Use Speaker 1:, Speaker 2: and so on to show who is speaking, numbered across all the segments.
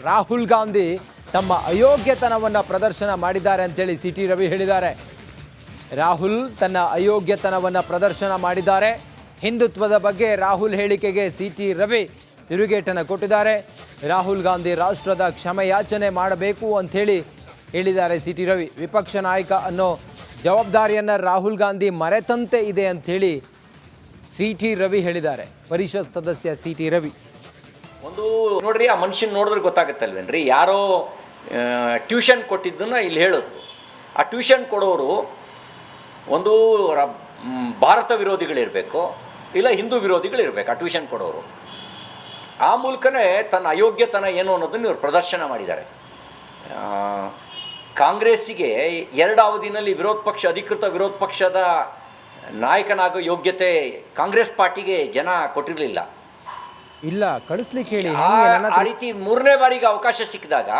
Speaker 1: ರಾಹುಲ್ ಗಾಂಧಿ ತಮ್ಮ ಅಯೋಗ್ಯತನವನ್ನು ಪ್ರದರ್ಶನ ಮಾಡಿದ್ದಾರೆ ಅಂತೇಳಿ ಸಿ.ಟಿ. ರವಿ ಹೇಳಿದ್ದಾರೆ. ರಾಹುಲ್ ತನ್ನ ಅಯೋಗ್ಯತನವನ್ನು ಪ್ರದರ್ಶನ ಮಾಡಿದ್ದಾರೆ. ಹಿಂದುತ್ವದ ಬಗ್ಗೆ ರಾಹುಲ್ ಹೇಳಿಕೆಗೆ ಸಿ.ಟಿ. ರವಿ ತಿರುಗೇಟನ್ನು ಕೊಟ್ಟಿದ್ದಾರೆ. ರಾಹುಲ್ ಗಾಂಧಿ ರಾಷ್ಟ್ರದ ಕ್ಷಮೆಯಾಚನೆ ಮಾಡಬೇಕು ಅಂಥೇಳಿ ಹೇಳಿದ್ದಾರೆ ಸಿ.ಟಿ. ರವಿ. ವಿಪಕ್ಷ ನಾಯಕ ಅನ್ನೋ ಜವಾಬ್ದಾರಿಯನ್ನು ರಾಹುಲ್ ಗಾಂಧಿ ಮರೆತಂತೆ ಇದೆ ಅಂಥೇಳಿ ಸಿ.ಟಿ. ರವಿ ಹೇಳಿದ್ದಾರೆ. ಪರಿಷತ್ ಸದಸ್ಯ ಸಿ.ಟಿ. ರವಿ
Speaker 2: ಒಂದು ನೋಡ್ರಿ, ಆ ಮನುಷ್ಯನ ನೋಡಿದ್ರೆ ಗೊತ್ತಾಗುತ್ತಲ್ವೇನ್ರಿ, ಯಾರೋ ಟ್ಯೂಷನ್ ಕೊಟ್ಟಿದ್ದನ್ನು ಇಲ್ಲಿ ಹೇಳೋದು. ಆ ಟ್ಯೂಷನ್ ಕೊಡೋರು ಒಂದು ಭಾರತ ವಿರೋಧಿಗಳಿರಬೇಕು, ಇಲ್ಲ ಹಿಂದೂ ವಿರೋಧಿಗಳಿರಬೇಕು ಆ ಟ್ಯೂಷನ್ ಕೊಡೋರು. ಆ ಮೂಲಕನೇ ತನ್ನ ಅಯೋಗ್ಯತನ ಏನು ಅನ್ನೋದನ್ನು ಇವರು ಪ್ರದರ್ಶನ ಮಾಡಿದ್ದಾರೆ. ಕಾಂಗ್ರೆಸ್ಸಿಗೆ 2 ಅವಧಿನಲ್ಲಿ ಅಧಿಕೃತ ವಿರೋಧ ಪಕ್ಷದ ನಾಯಕನಾಗೋ ಯೋಗ್ಯತೆ ಕಾಂಗ್ರೆಸ್ ಪಾರ್ಟಿಗೆ ಜನ ಕೊಟ್ಟಿರಲಿಲ್ಲ.
Speaker 1: ಇಲ್ಲ ಕಳಿಸ್ಲಿಕ್ಕೆ ಹೇಳಿ.
Speaker 2: ಆ ರೀತಿ 3ನೇ ಬಾರಿಗೆ ಅವಕಾಶ ಸಿಕ್ಕಿದಾಗ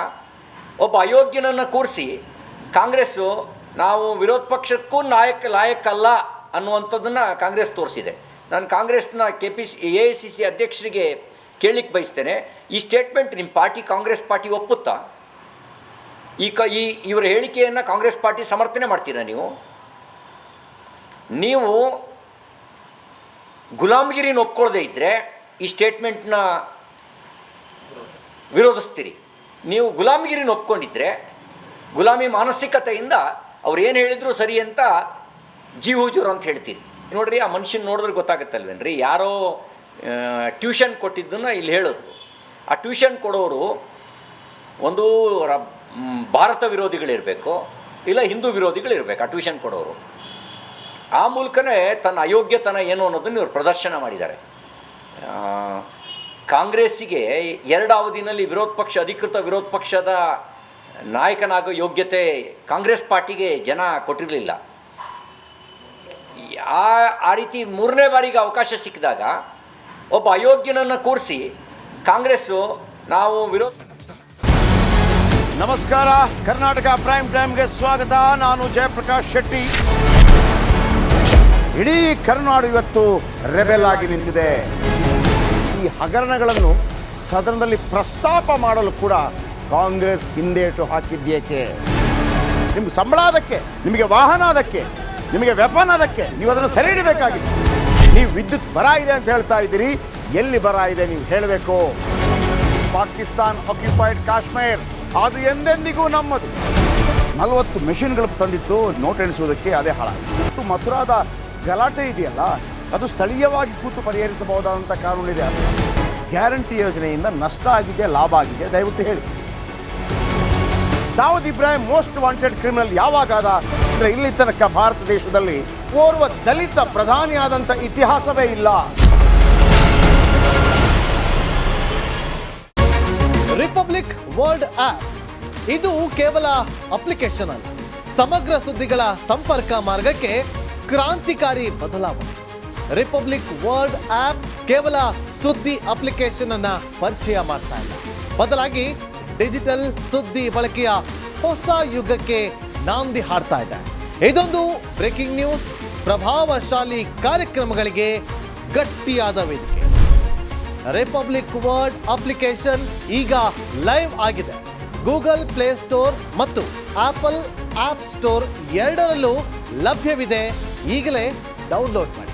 Speaker 2: ಒಬ್ಬ ಅಯೋಗ್ಯನನ್ನು ಕೂರಿಸಿ ಕಾಂಗ್ರೆಸ್ಸು ನಾವು ವಿರೋಧ ಪಕ್ಷಕ್ಕೂ ಲಾಯಕ್ಕಲ್ಲ ಅನ್ನುವಂಥದ್ದನ್ನು ಕಾಂಗ್ರೆಸ್ ತೋರಿಸಿದೆ. ನಾನು ಕಾಂಗ್ರೆಸ್ನ AICC ಅಧ್ಯಕ್ಷರಿಗೆ ಕೇಳಲಿಕ್ಕೆ ಬಯಸ್ತೇನೆ, ಈ ಸ್ಟೇಟ್ಮೆಂಟ್ ನಿಮ್ಮ ಪಾರ್ಟಿ ಕಾಂಗ್ರೆಸ್ ಪಾರ್ಟಿ ಒಪ್ಪುತ್ತಾ? ಇವರ ಹೇಳಿಕೆಯನ್ನು ಕಾಂಗ್ರೆಸ್ ಪಾರ್ಟಿ ಸಮರ್ಥನೆ ಮಾಡ್ತೀರಾ? ನೀವು ಗುಲಾಮಗಿರಿನ ಒಪ್ಕೊಳ್ಳದೆ ಇದ್ದರೆ ಈ ಸ್ಟೇಟ್ಮೆಂಟ್ನ ವಿರೋಧಿಸ್ತೀರಿ. ನೀವು ಗುಲಾಮಗಿರಿನ ಒಪ್ಕೊಂಡಿದ್ರೆ ಗುಲಾಮಿ ಮಾನಸಿಕತೆಯಿಂದ ಅವ್ರು ಏನು ಹೇಳಿದ್ರು ಸರಿ ಅಂತ ಜೀವೂಜೂರು ಅಂತ ಹೇಳ್ತೀರಿ. ನೋಡ್ರಿ, ಆ ಮನುಷ್ಯನ ನೋಡಿದ್ರೆ ಗೊತ್ತಾಗುತ್ತಲ್ವೇನ್ರಿ, ಯಾರೋ ಟ್ಯೂಷನ್ ಕೊಟ್ಟಿದ್ದನ್ನು ಇಲ್ಲಿ ಹೇಳೋದು. ಆ ಟ್ಯೂಷನ್ ಕೊಡೋರು ಒಂದು ಭಾರತ ವಿರೋಧಿಗಳಿರಬೇಕು, ಇಲ್ಲ ಹಿಂದೂ ವಿರೋಧಿಗಳಿರಬೇಕು ಆ ಟ್ಯೂಷನ್ ಕೊಡೋರು. ಆ ಮೂಲಕನೇ ತನ್ನ ಅಯೋಗ್ಯತನ ಏನು ಅನ್ನೋದನ್ನು ಇವರು ಪ್ರದರ್ಶನ ಮಾಡಿದ್ದಾರೆ. ಕಾಂಗ್ರೆಸ್ಸಿಗೆ 2 ಅವಧಿನಲ್ಲಿ ಅಧಿಕೃತ ವಿರೋಧ ಪಕ್ಷದ ನಾಯಕನಾಗೋ ಯೋಗ್ಯತೆ ಕಾಂಗ್ರೆಸ್ ಪಾರ್ಟಿಗೆ ಜನ ಕೊಟ್ಟಿರಲಿಲ್ಲ. ಆ ರೀತಿ 3ನೇ ಬಾರಿಗೆ ಅವಕಾಶ ಸಿಕ್ಕಿದಾಗ ಒಬ್ಬ ಅಯೋಗ್ಯನನ್ನು ಕೂರಿಸಿ ಕಾಂಗ್ರೆಸ್ಸು ನಾವು
Speaker 3: ನಮಸ್ಕಾರ, ಕರ್ನಾಟಕ ಪ್ರೈಮ್ ಟೈಮ್ಗೆ ಸ್ವಾಗತ. ನಾನು ಜಯಪ್ರಕಾಶ್ ಶೆಟ್ಟಿ. ಇಡೀ ಕರ್ನಾಡು ಇವತ್ತು ರೆಬೆಲ್ ಆಗಿ ನಿಂತಿದೆ. ಈ ಹಗರಣಗಳನ್ನು ಸದನದಲ್ಲಿ ಪ್ರಸ್ತಾಪ ಮಾಡಲು ಕೂಡ ಕಾಂಗ್ರೆಸ್ ಹಿಂದೇಟು ಹಾಕಿದ್ದೇಕೆ? ನಿಮ್ಗೆ ಸಂಬಳ ಅದಕ್ಕೆ, ನಿಮಗೆ ವಾಹನ ಅದಕ್ಕೆ, ನಿಮಗೆ ವೆಪನ್ ಅದಕ್ಕೆ, ನೀವು ಅದನ್ನು ಸೆರೆ ಹಿಡಿಬೇಕಾಗಿದೆ. ನೀವು ವಿದ್ಯುತ್ ಬರ ಇದೆ ಅಂತ ಹೇಳ್ತಾ ಇದ್ದೀರಿ, ಎಲ್ಲಿ ಬರ ಇದೆ ನೀವು ಹೇಳಬೇಕು. ಪಾಕಿಸ್ತಾನ್ ಆಕ್ಯುಪೈಡ್ ಕಾಶ್ಮೀರ್ ಅದು ಎಂದೆಂದಿಗೂ ನಮ್ಮದು. 40 ಮೆಷಿನ್ಗಳು ತಂದಿತ್ತು ನೋಟ್ ಎಣಿಸುವುದಕ್ಕೆ, ಅದೇ ಹಾಳಾಯಿತು. ಮಥುರಾದ ಗಲಾಟೆ ಇದೆಯಲ್ಲ, ಅದು ಸ್ಥಳೀಯವಾಗಿ ಕೂತು ಪರಿಹರಿಸಬಹುದಾದಂಥ ಕಾನೂನಿದೆ. ಗ್ಯಾರಂಟಿ ಯೋಜನೆಯಿಂದ ನಷ್ಟ ಆಗಿದೆ, ಲಾಭ ಆಗಿದೆ, ದಯವಿಟ್ಟು ಹೇಳಿ. Dawood Ibrahim most wanted criminal ಯಾವಾಗಾದ ಅಂದರೆ ಇಲ್ಲಿ ತನಕ ಭಾರತ ದೇಶದಲ್ಲಿ ಓರ್ವ ದಲಿತ ಪ್ರಧಾನಿಯಾದಂಥ ಇತಿಹಾಸವೇ ಇಲ್ಲ.
Speaker 4: ರಿಪಬ್ಲಿಕ್ ವರ್ಲ್ಡ್ ಆಪ್ ಇದು ಕೇವಲ ಅಪ್ಲಿಕೇಶನ್ ಅಲ್ಲ, ಸಮಗ್ರ ಸುದ್ದಿಗಳ ಸಂಪರ್ಕ ಮಾರ್ಗಕ್ಕೆ ಕ್ರಾಂತಿಕಾರಿ ಬದಲಾವಣೆ. ರಿಪಬ್ಲಿಕ್ ವರ್ಲ್ಡ್ ಆಪ್ ಕೇವಲ ಸುದ್ದಿ ಅಪ್ಲಿಕೇಶನ್ ಅನ್ನ ಪರಿಚಯ ಮಾಡ್ತಾ ಇಲ್ಲ, ಬದಲಾಗಿ ಡಿಜಿಟಲ್ ಸುದ್ದಿ ಬಳಕೆಯ ಹೊಸ ಯುಗಕ್ಕೆ ನಾಂದಿ ಹಾಡ್ತಾ ಇದೆ. ಇದೊಂದು ಬ್ರೇಕಿಂಗ್ ನ್ಯೂಸ್, ಪ್ರಭಾವಶಾಲಿ ಕಾರ್ಯಕ್ರಮಗಳಿಗೆ ಗಟ್ಟಿಯಾದ ವೇದಿಕೆ. ರಿಪಬ್ಲಿಕ್ ವರ್ಲ್ಡ್ ಅಪ್ಲಿಕೇಶನ್ ಈಗ ಲೈವ್ ಆಗಿದೆ. ಗೂಗಲ್ ಪ್ಲೇ ಸ್ಟೋರ್ ಮತ್ತು ಆಪಲ್ ಆಪ್ ಸ್ಟೋರ್ ಎರಡರಲ್ಲೂ ಲಭ್ಯವಿದೆ. ಈಗಲೇ ಡೌನ್ಲೋಡ್ ಮಾಡಿ.